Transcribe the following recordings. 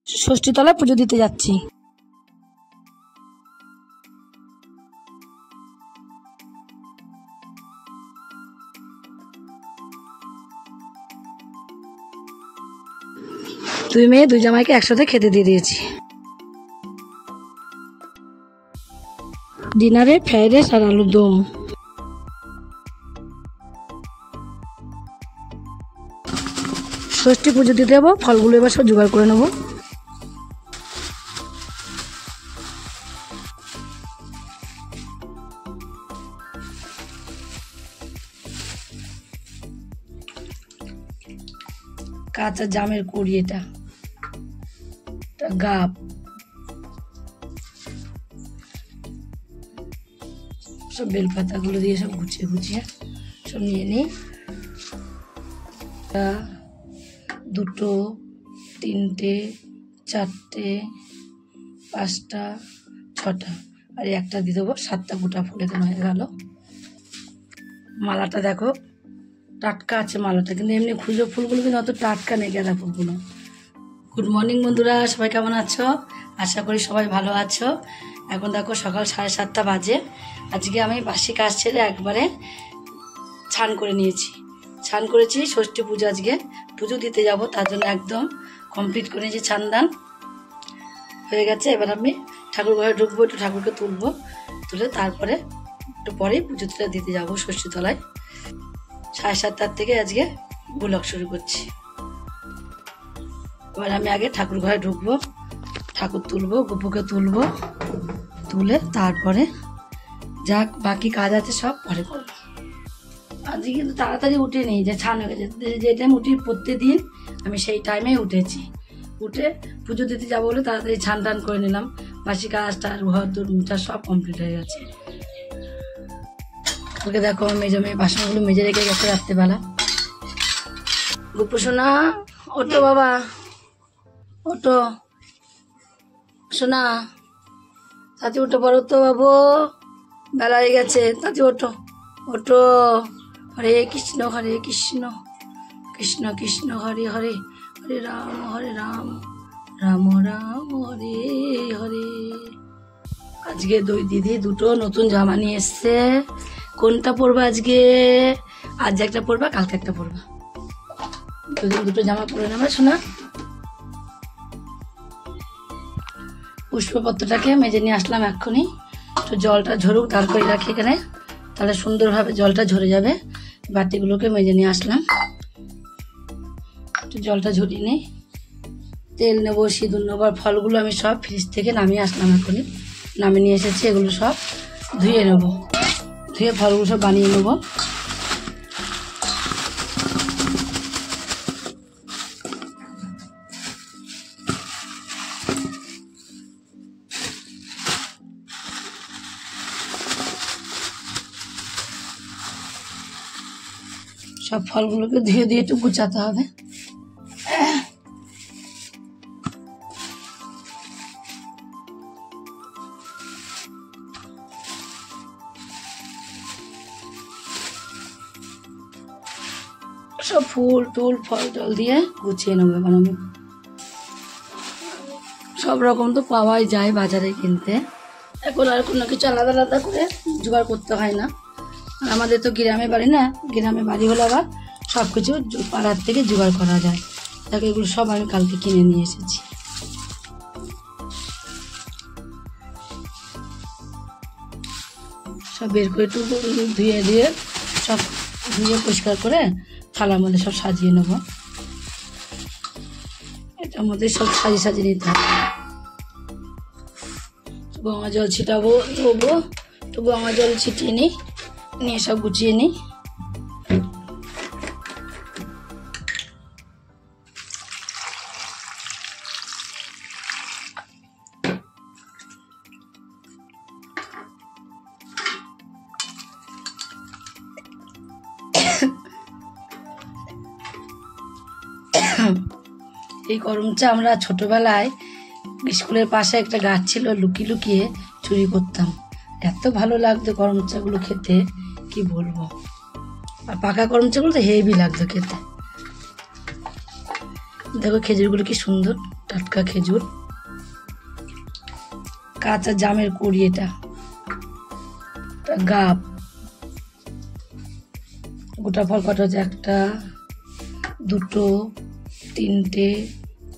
ষষ্ঠীতলায় পুজো দিতে যাচ্ছি। দুই মেয়ে দুই জামাইকে একসাথে খেতে দিয়ে দিয়েছি। ডিনারে ফ্রাইড রাইস আর আলুর দম। ষষ্ঠী পুজো দিতে যাবো, ফলগুলো এবার সব জোগাড় করে নেবো। কাঁচা জামের কুড়ি, এটা গাব, সব বেলপাতাগুলো দিয়ে সব গুছিয়ে গুছিয়ে সব নিয়ে নিই। দুটো, তিনটে, চারটে, পাঁচটা, ছটা, আর একটা দিয়ে দেবো, 7টা গোটা ফুল এখানে হয়ে গেল। মালাটা দেখো টাটকা আছে মালাটা, কিন্তু এমনি খুচরো ফুলগুলো কিন্তু অত টাটকা নেই গাঁদা ফুলগুলো। গুড মর্নিং বন্ধুরা, সবাই কেমন আছো? আশা করি সবাই ভালো আছো। এখন দেখো সকাল 7:30 বাজে। আজকে আমি বাসি কাজ ছেড়ে একবারে ছান করে নিয়েছি, ছান করেছি। ষষ্ঠী পুজো, আজকে পুজো দিতে যাব, তার জন্য একদম কমপ্লিট করে নিয়েছি। ছান দান হয়ে গেছে। এবার আমি ঠাকুর ঘরে ঢুকবো, একটু ঠাকুরকে তুলবো, তুলে তারপরে একটু পরেই পুজো তুলে দিতে যাবো ষষ্ঠীতলায়। 7:30 থেকে আজকে ব্লগ শুরু করছি। এবার আমি আগে ঠাকুর ঘরে ঢুকবো, ঠাকুর তুলবো, গপুকে তুলবো, তুলে তারপরে যা বাকি কাজ আছে সব পরে করবো। আজকে কিন্তু তাড়াতাড়ি উঠে নেই, যে ছান হয়ে গেছে। যে টাইম উঠি প্রত্যেকদিন আমি সেই টাইমে উঠেছি। উঠে পুজো দিতে যাবো বলে তাড়াতাড়ি ছান টান করে নিলাম। বাসি কাজটা ঘর দুটা সব কমপ্লিট হয়ে গেছে। ওকে দেখো মেজে বাসনগুলো মেজে রেখে গেছে রাত্রেবেলা। গুপু সোনা ওটো, বাবা ওটো, সোনা তাতে উঠে পড়ো তো বাবু, বেলা হয়ে গেছে, তাতে ওটো ওটো। হরে কৃষ্ণ হরে কৃষ্ণ, কৃষ্ণ কৃষ্ণ হরে হরে, হরে রাম রাম রাম হরে হরে। আজকে দুই দিদি দুটো নতুন জামা নিয়ে এসছে। কোনটা পরবা আজকে? আজ একটা পরবা, কালকে একটা পরবা। দুদিন দুটো জামা পরে নেবে শোনা। পুষ্পপত্রটাকে মেজে নিয়ে আসলাম এক্ষুনি। একটু জলটা ঝরুক, তারপরে রাখি এখানে, তাহলে সুন্দরভাবে জলটা ঝরে যাবে। বাটিগুলোকে মেজে নিয়ে আসলাম, একটু জলটা ঝরিয়ে নিই। তেল নেবো, সিঁদুর নেবো, আর ফলগুলো আমি সব ফ্রিজ থেকে নামিয়ে আসলাম এখনই, নামিয়ে নিয়ে এসেছি। এগুলো সব ধুয়ে নেবো, ধুয়ে ফলগুলো সব বানিয়ে নেবো। সব ফলগুলোকে ধুয়ে দিয়ে একটু গুছাতে হবে। সব ফুল টুল ফল টল দিয়ে গুছিয়ে নেবো। এবার আমি সব রকম তো পাওয়াই যায় বাজারে কিনতে, এখন আর কোনো কিছু আলাদা আলাদা করে জোগাড় করতে হয় না। আর আমাদের তো গ্রামে বাড়ি না, গ্রামে বাড়ি হলে আবার সব কিছু পাড়ার থেকে জোগাড় করা যায়। তাকে এগুলো সব আমি কালকে কিনে নিয়ে এসেছি। সব বের করে একটু ধুয়ে দিয়ে সব ধুয়ে পরিষ্কার করে থালার মধ্যে সব সাজিয়ে নেব। এটার মধ্যে সব সাজিয়ে নিতে হবে। গঙ্গা জল ছিটাবো, ধোবো, তো গঙ্গা জল ছিটিয়ে নিই, নিয়ে সব গুছিয়ে নিই। এই করমচা আমরা ছোটবেলায় স্কুলের পাশে একটা গাছ ছিল, লুকিয়ে লুকিয়ে চুরি করতাম। এত ভালো লাগতো করমচাগুলো খেতে, কি বলবো। আর পাকা করমচাগুলো তো হেভি লাগতো খেতে। দেখো খেজুরগুলো কি সুন্দর, টাটকা খেজুর, কাঁচা জামের কুড়ি, এটা গাব, গোটা ফল কটা হচ্ছে 1টা 2টো 3টে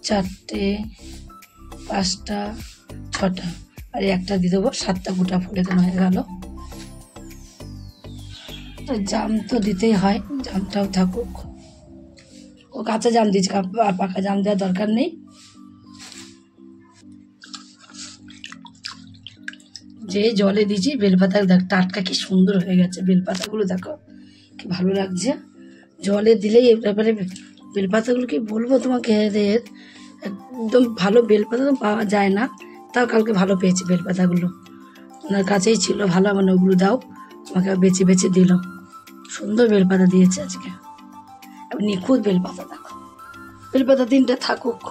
4টে 5টা 6টা, আর একটা দিয়ে দেবো 7টা গোটা ফল এখানে হয়ে গেল। জাম তো দিতেই হয়, জামটাও থাকুক। ও কাঁচা জাম দিয়েছে, পাকা জাম দেওয়ার দরকার নেই। যে জলে দিয়েছি বেলপাতা দেখ টাটকা কি সুন্দর হয়ে গেছে, বেলপাতাগুলো দেখো কি ভালো লাগছে। জলে দিলেই এবারে বেলপাতাগুলো কি বলবো তোমাকে, একদম ভালো বেলপাতা তো পাওয়া যায় না, তাও কালকে ভালো পেয়েছি বেলপাতাগুলো, ওনার কাছেই ছিল ভালো, মানে ওগুলো দাও, আমাকে বেছে বেছে দিল, সুন্দর বেলপাতা দিয়েছে আজকে, নিখুঁত বেলপাতা। দেখো বেলপাতা 3টে থাকুক,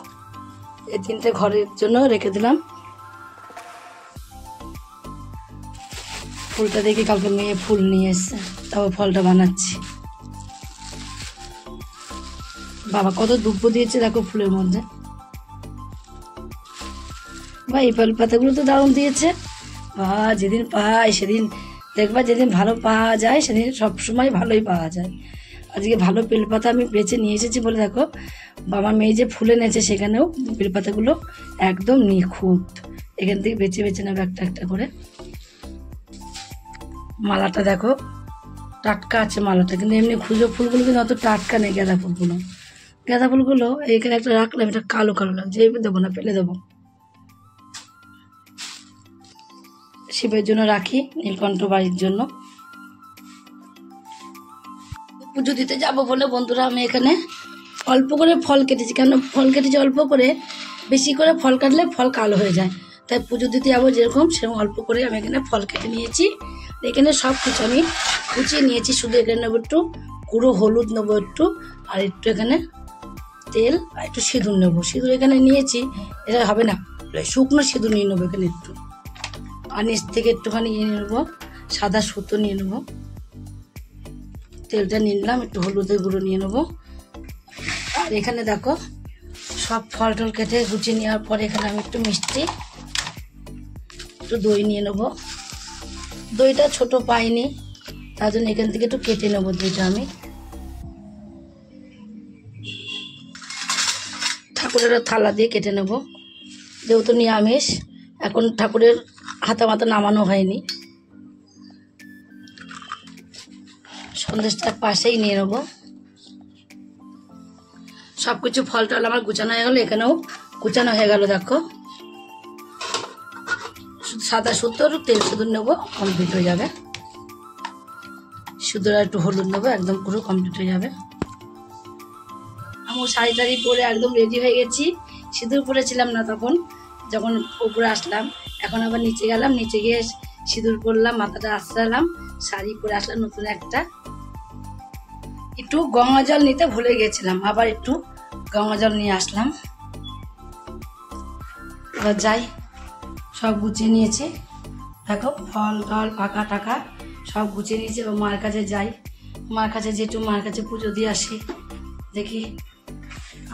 এই 3টে ঘরের জন্য রেখে দিলাম। ফুলটা দেখে কালকে মেয়ে ফুল নিয়ে এসছে, তারপর ফলটা বানাচ্ছি। বাবা কত দুব্ব দিয়েছে দেখো ফুলের মধ্যে, বা এই বেলপাতাগুলো তো দারুণ দিয়েছে। বা যেদিন পাই সেদিন দেখবা, যেদিন ভালো পাওয়া যায় সেদিন সবসময় ভালোই পাওয়া যায়। আজকে ভালো বেলপাতা আমি বেছে নিয়ে এসেছি বলে দেখো, বাবা মেয়ে যে ফুলে নেছে সেখানেও বেলপাতাগুলো একদম নিখুঁত। এখান থেকে বেছে বেছে নেবে একটা একটা করে। মালাটা দেখো টাটকা আছে মালাটা, কিন্তু এমনি খুচরো ফুলগুলো কিন্তু অত টাটকা নেই। গাঁদা ফুলগুলো, গাঁদা ফুলগুলো এখানে একটা রাখলাম, এটা কালো কালো লাগছে, এই দেবো না, ফেলে দেবো। শিবের জন্য রাখি, নীলকণ্ঠ বাড়ির জন্য। পুজো দিতে যাবো বলে বন্ধুরা আমি এখানে অল্প করে ফল কেটেছি, কেন ফল কেটেছি অল্প করে, বেশি করে ফল কাটলে ফল কালো হয়ে যায়, তাই পুজো দিতে যাবো যেরকম সেরকম অল্প করে আমি এখানে ফল কেটে নিয়েছি। এখানে সব কিছু আমি কুচিয়ে নিয়েছি, শুধু এখানে নেবো একটু গুঁড়ো হলুদ নেবো একটু, আর একটু এখানে তেল আর একটু সিঁদুর নেবো। সিঁদুর এখানে নিয়েছি, এটা হবে না, শুকনো সিঁদুর নিয়ে নেবো এখানে একটু, আর নিচ থেকে একটুখানি নিয়ে নেবো সাদা সুতো নিয়ে নেবো, তেলটা নিয়ে নিলাম, একটু হলুদের গুঁড়ো নিয়ে নেবো। আর এখানে দেখো সব ফল টল কেটে গুছিয়ে নেওয়ার পরে এখানে আমি একটু মিষ্টি, একটু দই নিয়ে নেবো। দইটা ছোট পাইনি, তার জন্য এখান থেকে একটু কেটে নেবো দইটা আমি। ঠাকুরের থালা দিয়ে কেটে নেবো, যেহেতু নিরামিষ, এখন ঠাকুরের হাতা মাথা নামানো হয়নি। সন্দেশটার পাশেই নিয়ে নেবো। সব কিছু ফল টল আমার গুছানো হয়ে গেলো, এখানেও গুছানো হয়ে গেল। দেখো সাদা সুতোর তেল সিঁদুর নেবো, কমপ্লিট হয়ে যাবে। সিঁদুর আর একটু হলুদ নেবো, একদম পুরো কমপ্লিট হয়ে যাবে। আমি শাড়ি টাড়ি পরে একদম রেডি হয়ে গেছি। সিঁদুর পরেছিলাম না তখন, যখন উপরে আসলাম, এখন আবার নিচে গেলাম, নিচে গিয়ে সিঁদুর পরলাম, মাথাটা আশ্রালাম, শাড়ি পরে আসলাম নতুন একটা। একটু গঙ্গা জল নিতে ভুলে গেছিলাম, আবার একটু গঙ্গা জল নিয়ে আসলাম। এবার যাই, সব গুছিয়ে নিয়েছি। দেখো ফল টল পাকা টাকা সব গুছিয়ে নিয়েছি। ও মার কাছে যাই, মার কাছে যেটু মার কাছে পুজো দিয়ে আসি। দেখি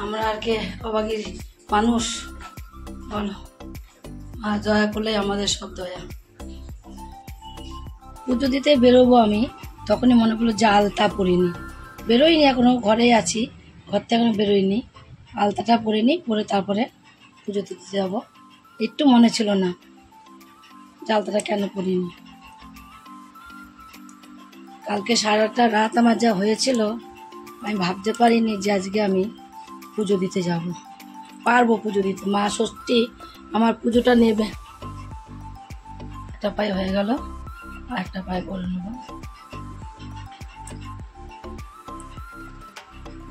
আমরা আর কে অবাগির মানুষ, বলো মা দয়া করলে আমাদের সব দয়া। পুজো দিতে বেরোবো আমি, তখনই মনে করলো যে আলতা পরিনি, বেরোইনি এখনো, ঘরেই আছি, ঘর থেকে এখনো বেরোইনি। আলতাটা পরিনি, পরে তারপরে পুজো দিতে যাবো। একটু মনে ছিল না যে আলতাটা কেন পরিনি। কালকে সারাটা রাত আমার যা হয়েছিল, আমি ভাবতে পারিনি যে আজকে আমি পুজো দিতে যাব, পারবো পুজো দিতে। মা ষষ্ঠী আমার পুজোটা নেবে। একটা পায়ে হয়ে গেল, আর একটা পায়ে করে নেবো।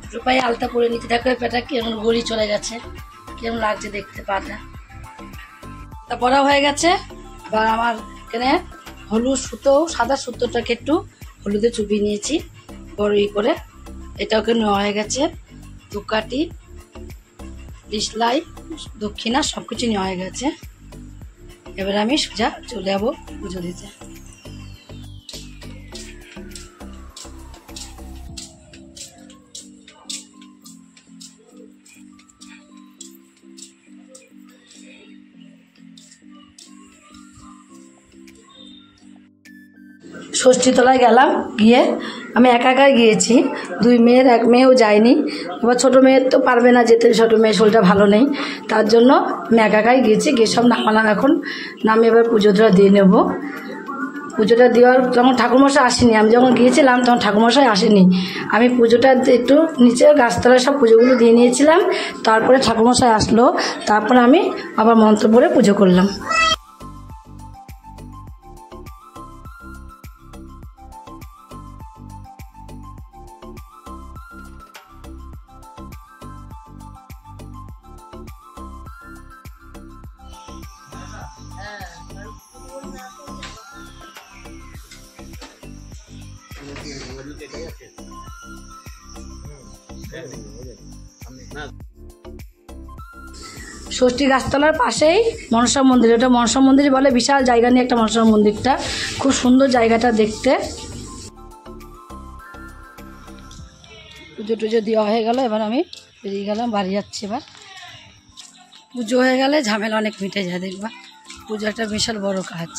দুটো পায়ে আলতা পরে নিতে, দেখো পেটা কেমন গড়ি চলে গেছে, কেমন লাগছে দেখতে পাটা। তা পরা হয়ে গেছে। বা আমার এখানে হলুদ সুতো, সাদা সুতোটাকে একটু হলুদে চুপিয়ে নিয়েছি বড় করে, এটাকে নেওয়া হয়ে গেছে। ধূপকাঠি, ডিসলাই, দক্ষিণা সব কিছু নেওয়া হয়ে গেছে। এবার আমি সোজা চলে যাবো পুজো দিতে। ষষ্ঠীতলায় গেলাম, গিয়ে আমি একা একাই গিয়েছি, 2 মেয়ের 1 মেয়েও যায়নি। এবার ছোটো মেয়ের তো পারবে না যেতে, ছোটো মেয়ের শরীরটা ভালো নেই, তার জন্য আমি একা একাই গিয়েছি। গিয়ে সব নামালাম, এখন নামিয়ে এবার পুজোটা দিয়ে নেব। পুজোটা দেওয়ার যখন ঠাকুরমশাই আসেনি, আমি যখন গিয়েছিলাম তখন ঠাকুরমশাই আসেনি। আমি পুজোটা একটু নিচে গাছতলায় সব পুজোগুলো দিয়ে নিয়েছিলাম, তারপরে ঠাকুরমশাই আসলো, তারপরে আমি আবার মন্ত্র পড়ে পুজো করলাম। ষষ্ঠী গাছতলার পাশেই মনসা মন্দির, ওটা মনসা মন্দির বলে, বিশাল জায়গা নিয়ে একটা মনসা মন্দিরটা, খুব সুন্দর জায়গাটা দেখতে। পুজো টুজো দেওয়া হয়ে গেল, এবার আমি বেরিয়ে গেলাম, বাড়ি যাচ্ছি। এবার পুজো হয়ে গেলে ঝামেলা অনেক মিটে যায়, দেখবা পুজো একটা বিশাল বড় কাজ।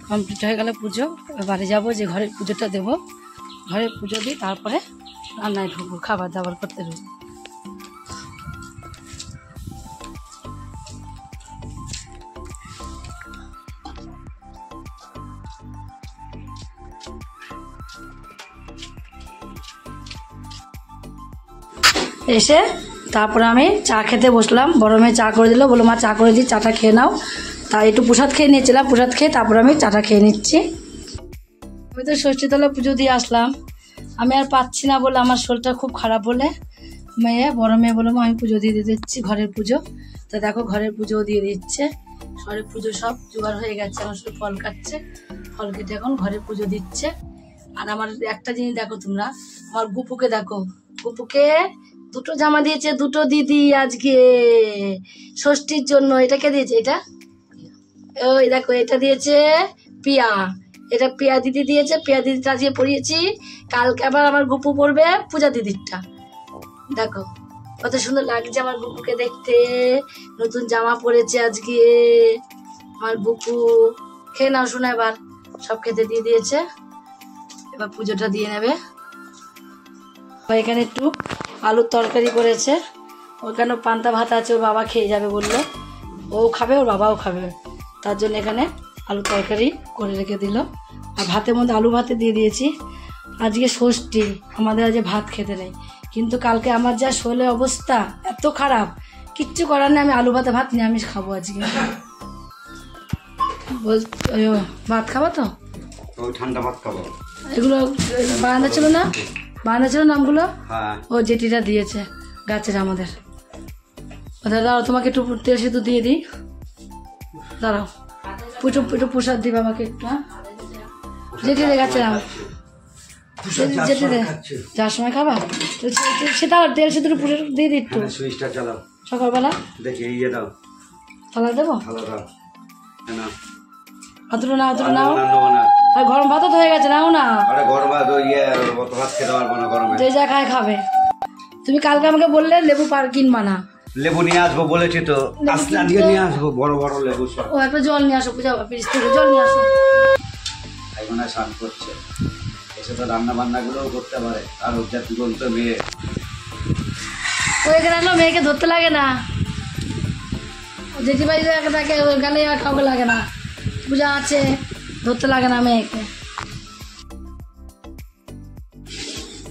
কমপ্লিট হয়ে গেলে পুজো, বাড়ি যাবো, যে ঘরে পুজোটা দেবো, ঘরে পুজো দিই, তারপরে রান্নায় ঢুকবো, খাবার দাবার করতে ঢুকবো। এসে তারপরে আমি চা খেতে বসলাম, বড় মেয়ে চা করে দিল, বলো মা চা করে দিই, চাটা খেয়ে নাও। তা একটু প্রসাদ খেয়ে নিয়েছিলাম, প্রসাদ খেয়ে তারপরে আমি চাটা খেয়ে নিচ্ছি। আমি তো ষষ্ঠীতলা পুজো দিয়ে আসলাম, আমি আর পাচ্ছি না বলে, আমার শরীরটা খুব খারাপ বলে বড় মেয়ে বললাম আমি পুজো দিয়ে দিচ্ছি, ঘরের পুজো। তো দেখো ঘরের পুজোও দিয়ে দিচ্ছে, ঘরের পুজো সব জোগাড় হয়ে গেছে, আমার সব ফল কাটছে, ফল কেটে এখন ঘরে পুজো দিচ্ছে। আর আমার একটা জিনিস দেখো তোমরা, আমার গুপুকে দেখো, গুপুকে 2টো জামা দিয়েছে 2টো দিদি আজকে ষষ্ঠীর জন্য। এটা কে দিয়েছে? এটা ওই দেখো, এটা দিয়েছে পিয়া, এটা পিয়া দিদি দিয়েছে, পিয়া দিদিটা আজকে পরিয়েছি, কালকে আবার আমার গুপু পরবে পূজা দিদিরটা। দেখো কত সুন্দর লাগছে আমার গুপুকে দেখতে, নতুন জামা পরেছে আজকে আমার গুপু। খেয়ে নাও শোনা, এবার সব খেতে দিয়ে দিয়েছে, এবার পুজোটা দিয়ে নেবে। এখানে একটু আলুর তরকারি করেছে, ওখানে পান্তা ভাত আছে, ওর বাবা খেয়ে যাবে বললো, ও খাবে ওর বাবাও খাবে, তার জন্য এখানে আলু তরকারি করে রেখে দিল। আর ভাতের মধ্যে আলু ভাতে দিয়ে দিয়েছি। আজকে ষষ্ঠী, আমাদের আজকে ভাত খেতে নেই, কিন্তু কালকে আমার যা শরীরের অবস্থা এত খারাপ, কিচ্ছু করার নেই, আমি আলু ভাতে ভাত নিরামিষ খাবো আজকে। ভাত খাবো তো, ঠান্ডা ভাত খাবো। এগুলো বারান্দা ছিল না, বারান্দা ছিল নামগুলো, ও জেঠিটা দিয়েছে গাছের আমাদের। দাঁড়াও তোমাকে একটু তেল সিদ্ধ দিয়ে দিই, দাঁড়াও একটু প্রসাদ দিবে আমাকে একটু। হ্যাঁ জেঠিতে গাছের আম, জেঠিতে যার সময় খাবা সেটা তেল সিদ্ধ পুজো দিয়ে দিই একটু সকালবেলা। থালা দেবো, অতটা না, অতটা নাও, গরম ভাত তো হয়ে গেছে, নাও না, যে যা খায় খাবে। তুমি কালকে আমাকে বললে লেবু কিনবা না, লেবু নিয়ে আসবো বলেছি তো, নিয়ে আসবো বড় বড় লেবু সব। ও একটা জল নিয়ে আসো, পূজা ফ্রিজ থেকে জল নিয়ে আসো। এখন স্নান করছে, এসে তো রান্না বান্না গুলোও করতে পারে, আর ওর যা দুরন্ত মেয়ে। ও এখানে আসলো, মেয়েকে ধরতে লাগে না, জেঠি বাড়ি তাকে গালে কাউকে লাগে না, পূজা আছে ধরতে লাগে না মেয়েকে।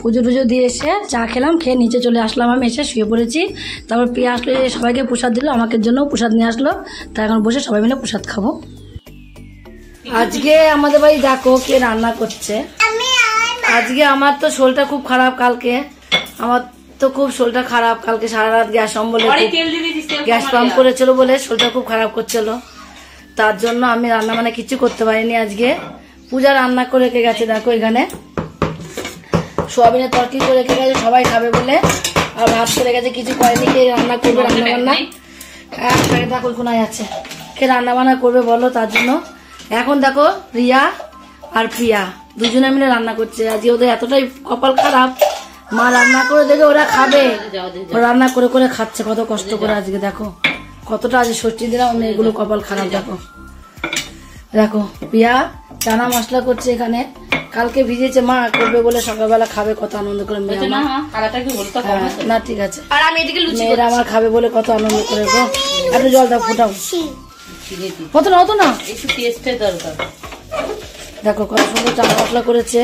পুজো টুজো দিয়ে এসে চা খেলাম, খেয়ে নিচে চলে আসলাম, আমি এসে শুয়ে পড়েছি। তারপর পিয়া আসলে সবাইকে প্রসাদ দিল, আমাকে জন্যও প্রসাদ নিয়ে আসলো, তাই এখন বসে সবাই মিলে প্রসাদ খাবো। আজকে আমাদের বাড়ি দেখো কে রান্না করছে। আজকে আমার তো শরীরটা খুব খারাপ, কালকে আমার তো খুব শরীরটা খারাপ, কালকে সারা রাত গ্যাস অম্বলে গ্যাস পাম্প করেছিল বলে শরীরটা খুব খারাপ করছিল, তার জন্য আমি রান্না মানে কিছু করতে পারিনি। আজকে পূজা রান্না করে রেখে গেছে, দেখো এখানে সোয়াবিনের তরকারি করে রেখে গেছে, সবাই খাবে বলে, আর ভাত করে গেছে, কিছু করেনি। কে রান্না করবে রান্না বান্না, দেখো কোনায় আছে, কে রান্না বান্না করবে বলো, তার জন্য এখন দেখো রিয়া আর প্রিয়া দুজনে মিলে রান্না করছে। আজকে ওদের এতটাই কপাল খারাপ, মা রান্না করে দেবে ওরা খাবে, রান্না করে করে খাচ্ছে কত কষ্ট করে। আজকে দেখো কতটা আজ ষষ্ঠী দিলাম, এগুলো কপাল খারাপ। দেখো দেখো পিয়া চানা মশলা করছে এখানে, কালকে ভিজেছে মা করবে বলে সকালবেলা খাবে কত আনন্দ করে মেয়ে আমার। না ঠিক আছে, আর আমি এদিকে লুচি মেয়েরা আমার খাবে বলে কত আনন্দ করে গো। একটু জল দাও ফুটাও, হতো না হতো না, একটু টেস্টের দরকার। দেখো কত সুন্দর চানা মশলা করেছে,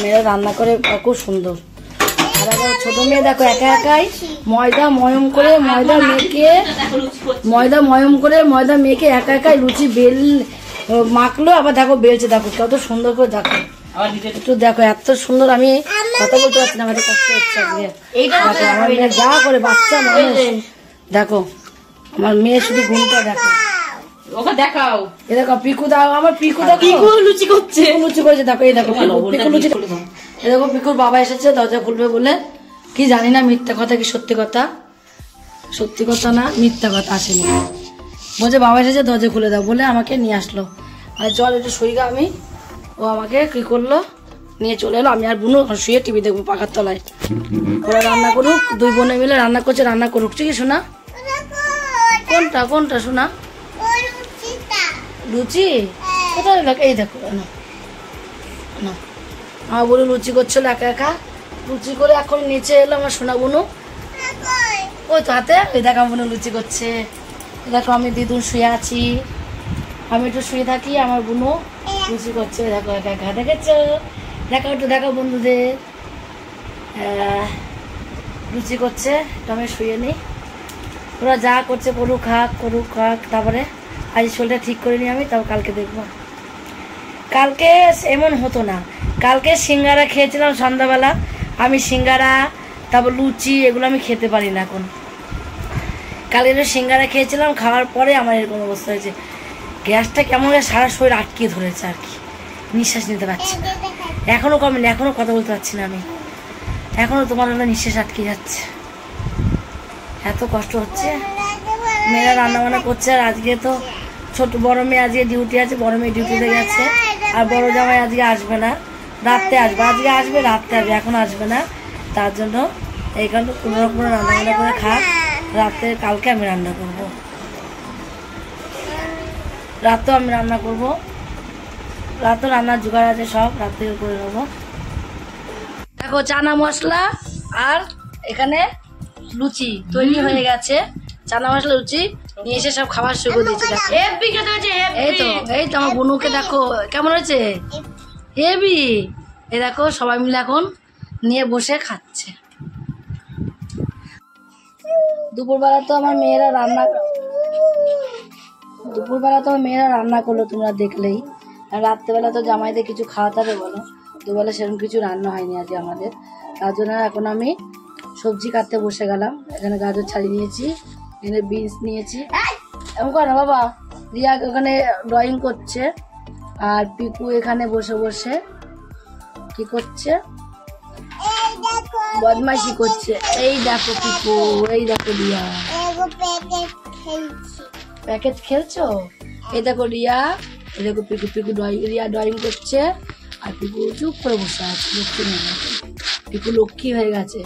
মেয়েরা রান্না করে খুব সুন্দর। আর আবার ছোট মেয়ে দেখো একা একাই ময়দা ময়ম করে ময়দা মেখে একা একাই লুচি মাখলো, আবার দেখো বেলছে, দেখো কত সুন্দর করে। দেখো একটু দেখো এত সুন্দর, আমি কথা বলতে পারছি না, আমার কষ্ট হচ্ছে আজকে। আমার মেয়ে যা করে বাচ্চা মানুষ, দেখো আমার মেয়ে শুধু ঘুমটা দেখো, ওকে দেখাও। এ দেখো পিকু দাও, আমার পিকু দেখো লুচি করছে, লুচি করেছে। দেখো এই দেখো পিকু লুচি, এই দেখো পিকুর বাবা এসেছে দরজা খুলবে বলে, কি জানি না মিথ্যা কথা কি সত্যি কথা, সত্যি কথা না মিথ্যা কথা, আসেনি বলছে বাবা এসেছে দরজা খুলে দাও বলে আমাকে নিয়ে আসলো। আর চল একটু শুই গা আমি, ও আমাকে কি করলো নিয়ে চলে এলো, আমি আর বুনু শুয়ে টিভি দেখবো পাখার তলায়। ওরা রান্না করুক, দুই বোনে মিলে রান্না করছে, রান্না করুক, ঠিক আছে শোনা? কোনটা কোনটা শোনা? লুচি কোথায়? এই দেখো না আমার বলে লুচি করছিল একা একা, লুচি করে এখন নিচে এলো আমার সোনা বুনু, ওই তো হাতে ওই দেখা বুনু লুচি করছে। দেখো আমি দিদুন শুয়ে আছি, আমি একটু শুয়ে থাকি, আমার বুনু লুচি করছে, দেখো একা একা। দেখেছো? দেখো একটু দেখো বন্ধুদের, লুচি করছে, একটু আমি শুয়ে নিই, ওরা যা করছে করুক খাক, তারপরে আজ শরীরটা ঠিক করে নিই আমি, তাও কালকে দেখবো। কালকে এমন হতো না, কালকে সিঙ্গারা খেয়েছিলাম সন্ধ্যাবেলা, আমি সিঙ্গারা তারপর লুচি এগুলো আমি খেতে পারি না এখন। কালকে একটু সিঙ্গারা খেয়েছিলাম, খাওয়ার পরে আমার এরকম অবস্থা হয়েছে, গ্যাসটা কেমন সারা শরীর আটকে ধরেছে আর কি, নিঃশ্বাস নিতে পারছি না, এখনও কমেনি, এখনও কথা বলতে পারছি না আমি, এখনও তোমার হলো নিঃশ্বাস আটকে যাচ্ছে, এত কষ্ট হচ্ছে। মেয়েরা রান্নাবান্না করছে, আর আজকে তো ছোট বড় মেয়ে আজকে ডিউটি আছে, বড় মেয়ে ডিউটিতে গেছে, আর বড় জামাই আজকে আসবে না, রাত্রে আসবে, আজকে আসবে রাত্রে আসবে, এখন আসবে না, তার জন্য এই কারণে কোনো রকম রান্নাবান্না করে খাক, রাত্রে কালকে আমি রান্না করবো, রাতেও আমি রান্না করবো, রাতেও রান্নার জোগাড় আছে, সব রাত্রে করে নেবো। দেখো চানা মশলা আর এখানে লুচি তৈরি হয়ে গেছে, চানা মশলা লুচি নিয়ে এসে সব খাবার শুরু দিয়েছে। দেখো এই তো আমার বুনুকে দেখো কেমন হয়েছে, হেভি। এই দেখো সবাই মিলে এখন নিয়ে বসে খাচ্ছে। দুপুরবেলা তো আমার মেয়েরা রান্না করলো, তোমরা দেখলেই। আর রাত্রেবেলা তো জামাইদের কিছু খাওয়াতে হবে বলো, দুবেলা সেরকম কিছু রান্না হয়নি আজকে আমাদের, তার জন্য এখন আমি সবজি কাটতে বসে গেলাম। এখানে গাজর ছাড়িয়ে নিয়েছি, এখানে বিনস নিয়েছি, এমন করে না বাবা, রিয়া ওখানে ড্রয়িং করছে, আর পিকু এখানে বসে বসে কি করছে, বদমাইশি করছে। এই দেখো পিকু, এই দেখো রিয়া প্যাকেট খেলছো, এই দেখো রিয়া, এই দেখো পিকু রিয়া ড্রয়িং করছে, আর পিকু চুপ করে বসে আছে, পিকু লক্ষ্মী হয়ে গেছে।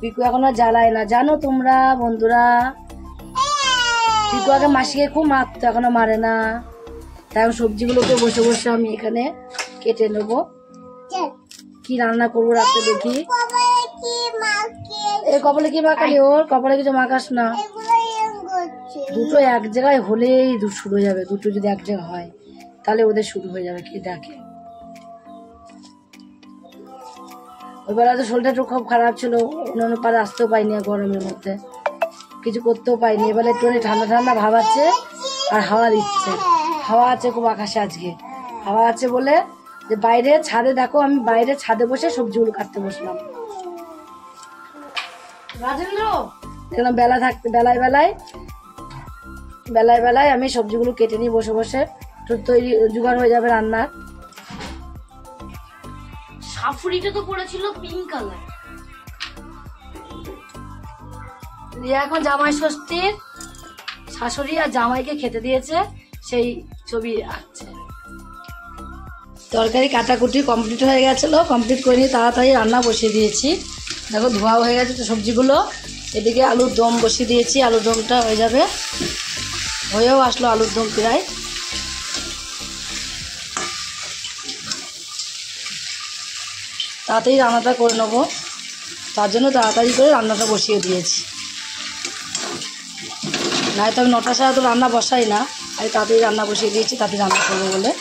পিকু এখন আর জ্বালায় না, জানো তোমরা বন্ধুরা, পিকু আগে মাসিকে খুব মারতো, এখনো মারে না। তাই সবজিগুলোকে বসে বসে আমি এখানে কেটে নেবো, কি রান্না করবো রাত্রে দেখি। এই কপালে কি মাখালি, ওর কপালে কিছু মাখাস না, দুটো এক জায়গায় হলেই শুরু হয়ে যাবে, দুটো যদি এক জায়গায় হয় তাহলে ওদের শুরু হয়ে যাবে। কি দেখে ওই বেলা তো শরীরটা একটু খুব খারাপ ছিল, অন্য পারে আসতেও পাইনি, গরমের মধ্যে কিছু করতেও পাইনি। এবারে একটু ঠান্ডা ঠান্ডা ভাব আছে, আর হাওয়া দিচ্ছে, হাওয়া আছে খুব আকাশে আজকে, হাওয়া আছে বলে যে বাইরে ছাদে, দেখো আমি বাইরে ছাদে বসে সবজিগুলো কাটতে বসলাম। রাজেন্দ্র দেখলাম বেলা থাকতে বেলায় আমি সবজিগুলো কেটে নিয়ে বসে বসে তৈরি জোগাড় হয়ে যাবে রান্নার। সাফুরিটা তো পড়েছিল পিঙ্ক কালার। রিয়া এখন জামাই ষষ্ঠীর শাশুড়ি আর জামাইকে খেতে দিয়েছে, সেই ছবি আঁকছে। তরকারি কাটাকুটি কমপ্লিট হয়ে গেছিলো, কমপ্লিট করে নিয়ে তাড়াতাড়ি রান্না বসিয়ে দিয়েছি। দেখো ধোয়া হয়ে গেছে তো সবজিগুলো, এদিকে আলুর দম বসিয়ে দিয়েছি, আলুর দমটা হয়ে যাবে, হয়েও আসলো আলুর দম প্রায়। তাড়াতাড়ি রান্নাটা করে নেবো, তার জন্য তাড়াতাড়ি করে রান্নাটা বসিয়ে দিয়েছি। নয়তো আমি 9টা সাড়ে তো রান্না বসাই না, আমি তাড়াতাড়ি রান্না বসিয়ে দিয়েছি, তাড়াতাড়ি রান্না করবো বলে।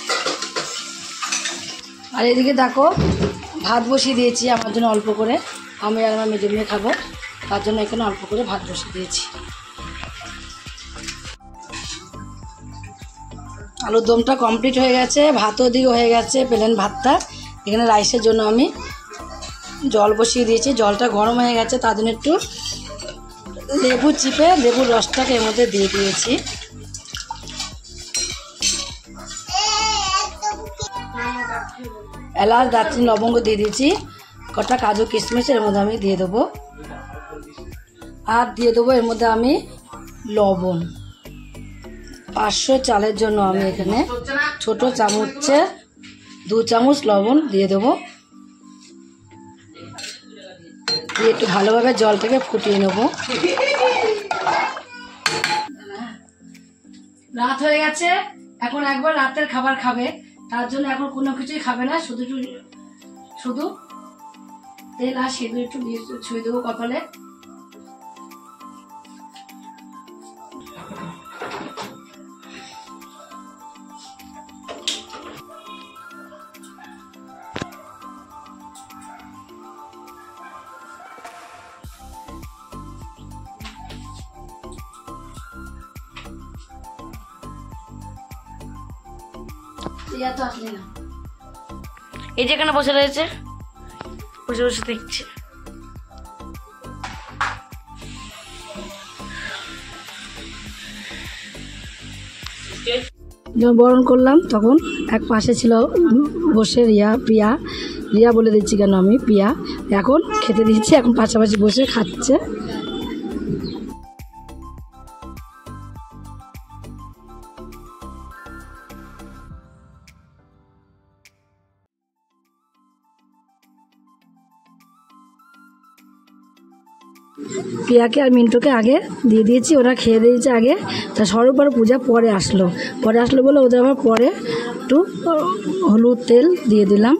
আর এদিকে দেখো ভাত বসিয়ে দিয়েছি আমার জন্য অল্প করে, আমি আর আমার মেজো মেয়ে খাবো, তার জন্য এখানে অল্প করে ভাত বসিয়ে দিয়েছি। আলুর দমটা কমপ্লিট হয়ে গেছে, ভাতও দিকে হয়ে গেছে প্লেন ভাতটা। এখানে রাইসের জন্য আমি জল বসিয়ে দিয়েছি, জলটা গরম হয়ে গেছে, তার জন্য একটু লেবু চিপে লেবুর রসটাকে এর মধ্যে দিয়ে দিয়েছি। এলাচ, দারচিনি, লবঙ্গ দিয়ে দিয়েছি, কটা কাজু কিশমিশ এর মধ্যে আমি দিয়ে দেবো। আর দিয়ে দেবো এর মধ্যে আমি লবণ। 500 চালের জন্য আমি এখানে ছোট চামচে 2 চামচ লবণ দিয়ে দেবো। দিয়ে একটু ভালোভাবে জলটাকে ফুটিয়ে নেব। রাত হয়ে গেছে, এখন একবার রাতের খাবার খাবে, তার জন্য এখন কোনো কিছুই খাবে না, শুধু তেল আর সিঁদুর একটু দিয়ে ছুঁয়ে দেবো কপালে। তো আসলে না, এই যেখানে বসে রয়েছে, বসে বসে দেখছি। যখন বরণ করলাম তখন এক পাশে ছিল বসে রিয়া বলে দিচ্ছি কেন আমি, পিয়া। এখন খেতে দিচ্ছি, এখন পাশাপাশি বসে খাচ্ছে। পিয়াকে আর মিন্টুকে আগে দিয়ে দিয়েছি, ওরা খেয়ে দিয়েছে আগে। তা সর্ববার পূজা পরে আসলো বলে ওদের আবার পরে একটু হলুদ তেল দিয়ে দিলাম।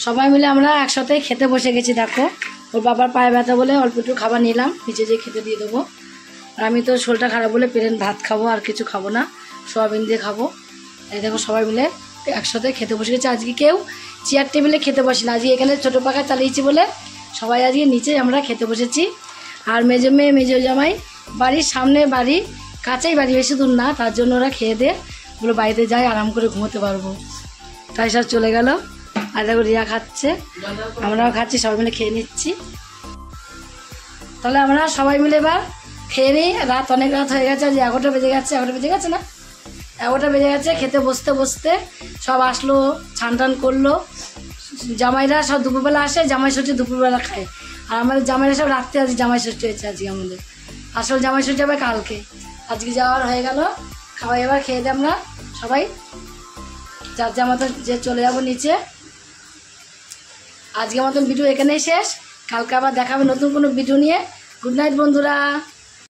সবাই মিলে আমরা একসাথে খেতে বসে গেছি। দেখো ওর বাবার পায়ে ব্যথা বলে অল্প একটু খাবার নিলাম, নিচে যেয়ে খেতে দিয়ে দেবো। আর আমি তো শরীরটা খারাপ বলে প্লেন ভাত খাবো, আর কিছু খাবো না, সোয়াবিন দিয়ে খাবো। এই দেখো সবাই মিলে একসাথে খেতে বসে গেছি। আজকে কেউ চেয়ার টেবিলে খেতে বসি না, আজকে এখানে ছোটো পাখা চালিয়েছি বলে সবাই আজকে নিচে আমরা খেতে বসেছি। আর মেজো মেয়ে মেজো জামাই বাড়ির সামনে বাড়ি, কাছেই বাড়ি, বেশি দূর না, তার জন্য ওরা খেয়ে দিয়ে বলে বাড়িতে যাই আরাম করে ঘুমোতে পারবো, তাই সব চলে গেল। আর দেখো রিয়া খাচ্ছে, আমরাও খাচ্ছি, সবাই মিলে খেয়ে নিচ্ছি। তাহলে আমরা সবাই মিলে এবার খেয়ে নিই। রাত অনেক রাত হয়ে গেছে, আজ 11টা বেজে গেছে না, 11টা বেজে গেছে। খেতে বসতে বসতে সব আসলো, ছান টান করলো। জামাইরা সব দুপুরবেলা আসে, জামাই ষষ্ঠী দুপুরবেলা খায়। আর আমাদের জামাইরা সব রাত্রে আজকে জামাই ষষ্ঠী হয়েছে, আজকে আমাদের আসল জামাই ষষ্ঠী হবে কালকে, আজকে যাওয়ার হয়ে গেল। খাওয়াই এবার খেয়ে দিয়ে আমরা সবাই যার যার মতো যে চলে যাবো নিচে। আজকের মতন ভিডিও এখানেই শেষ, কালকে আবার দেখাবে নতুন কোনো ভিডিও নিয়ে। গুড নাইট বন্ধুরা।